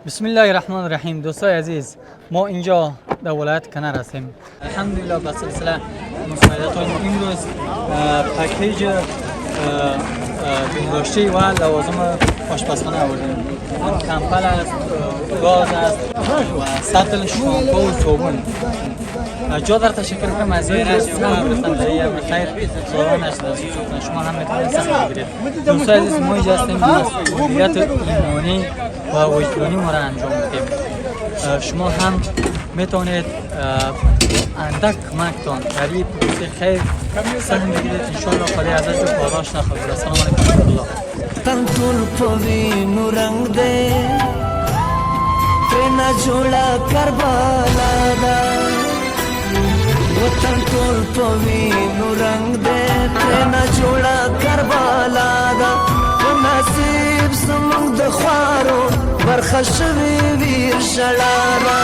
بسم الله الرحمن الرحیم. دوستای عزیز، ما اینجا در ولایت کنر هستیم. الحمدلله به سلسله مساعدت های امروز پکیج بهداشتی و لوازم آشپزخانه آوردیم. کمپل است، گاز است و سطل شامپو و صابون. جا در تشکر کنم از این رسم گرفتن در این امر خیر سوال نشده شما هم میتونید سخت بگیرید. دوستای عزیز، ما اینجا هستیم مسئولیت ایمانی و وجدانی ما را انجام میدیم. شما هم میتونید اندک کمکتان در این پروسه خیر سهم بگیرید. انشاءالله خدا ازش پاداش نخواهید. السلام علیکم و رحمت الله. تن ټول په وینو رنگ دی ترېنه جوړه کربلا ده وطن ټول په وینو رنگ دی ترېنه جوړه کربلا ده په نصیب زموږ د خوارو برخه شوې ویر ژړا ده